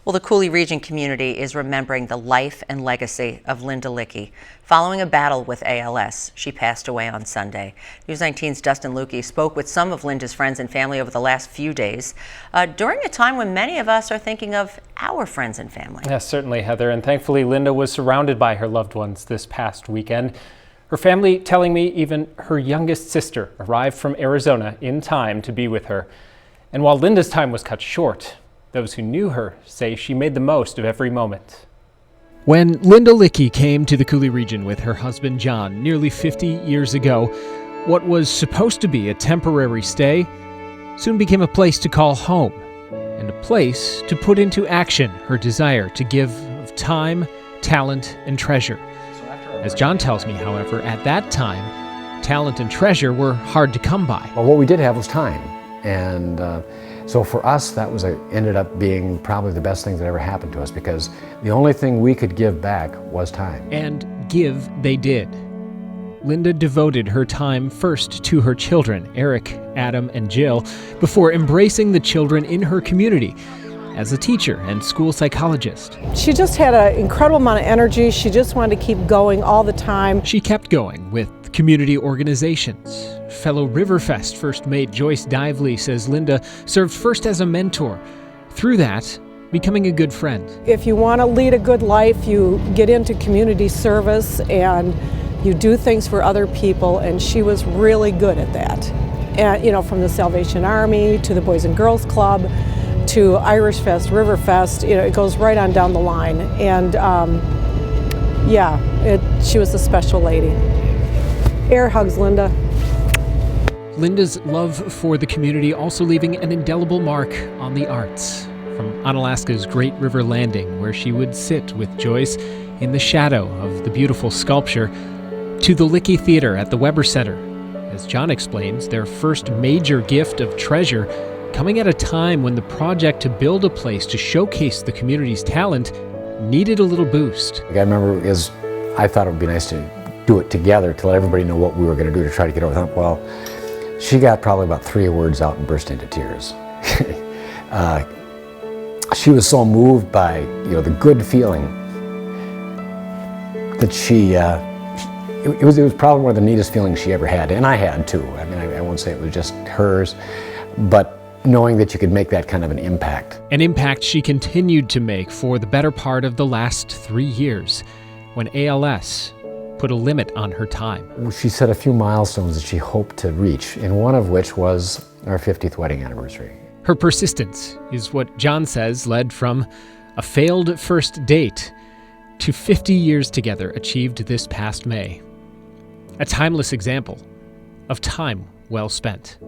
Well, the Coulee region community is remembering the life and legacy of Linda Lyche. Following a battle with ALS, she passed away on Sunday. News 19's Dustin Lyche spoke with some of Linda's friends and family over the last few days, during a time when many of us are thinking of our friends and family. Yes, certainly, Heather. And thankfully, Linda was surrounded by her loved ones this past weekend. Her family telling me even her youngest sister arrived from Arizona in time to be with her. And while Linda's time was cut short, those who knew her say she made the most of every moment. When Linda Lyche came to the Coulee region with her husband John nearly 50 years ago, what was supposed to be a temporary stay soon became a place to call home and a place to put into action her desire to give of time, talent, and treasure. As John tells me, however, at that time, talent and treasure were hard to come by. Well, what we did have was time, and so for us, that was ended up being probably the best thing that ever happened to us, because the only thing we could give back was time. And give they did. Linda devoted her time first to her children, Eric, Adam, and Jill, before embracing the children in her community as a teacher and school psychologist. She just had an incredible amount of energy. She just wanted to keep going all the time. She kept going with community organizations. Fellow Riverfest first mate Joyce Dively says Linda served first as a mentor, through that becoming a good friend. If you want to lead a good life, you get into community service and you do things for other people, and she was really good at that. And, you know, from the Salvation Army to the Boys and Girls Club to Irish Fest, Riverfest, you know, it goes right on down the line. And she was a special lady. Air hugs, Linda. Linda's love for the community also leaving an indelible mark on the arts. From Onalaska's Great River Landing, where she would sit with Joyce in the shadow of the beautiful sculpture, to the Lyche Theater at the Weber Center. As John explains, their first major gift of treasure coming at a time when the project to build a place to showcase the community's talent needed a little boost. I remember I thought it would be nice to do it together to let everybody know what we were going to do to try to get over that. Well, she got probably about 3 words out and burst into tears. She was so moved by, the good feeling that it was probably one of the neatest feelings she ever had, and I had too. I mean, I won't say it was just hers, but knowing that you could make that kind of an impact. An impact she continued to make for the better part of the last 3 years, when ALS put a limit on her time. She set a few milestones that she hoped to reach, and one of which was our 50th wedding anniversary. Her persistence is what John says led from a failed first date to 50 years together achieved this past May. A timeless example of time well spent.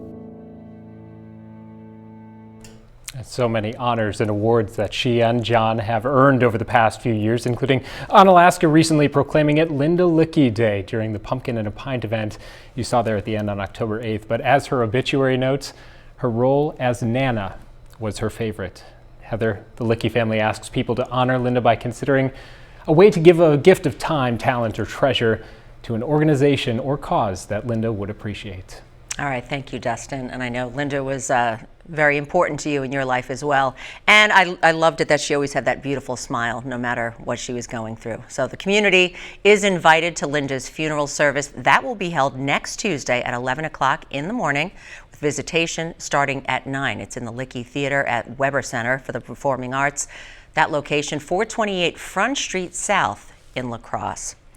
So many honors and awards that she and John have earned over the past few years, including Onalaska recently proclaiming it Linda Lyche Day during the Pumpkin and a Pint event you saw there at the end on October 8th. But as her obituary notes, her role as Nana was her favorite. Heather, the Lyche family asks people to honor Linda by considering a way to give a gift of time, talent, or treasure to an organization or cause that Linda would appreciate. All right, thank you, Dustin. And I know Linda was very important to you in your life as well. And I loved it that she always had that beautiful smile no matter what she was going through. So the community is invited to Linda's funeral service. That will be held next Tuesday at 11 o'clock in the morning, with visitation starting at 9. It's in the Lyche Theater at Weber Center for the Performing Arts. That location, 428 Front Street South in La Crosse.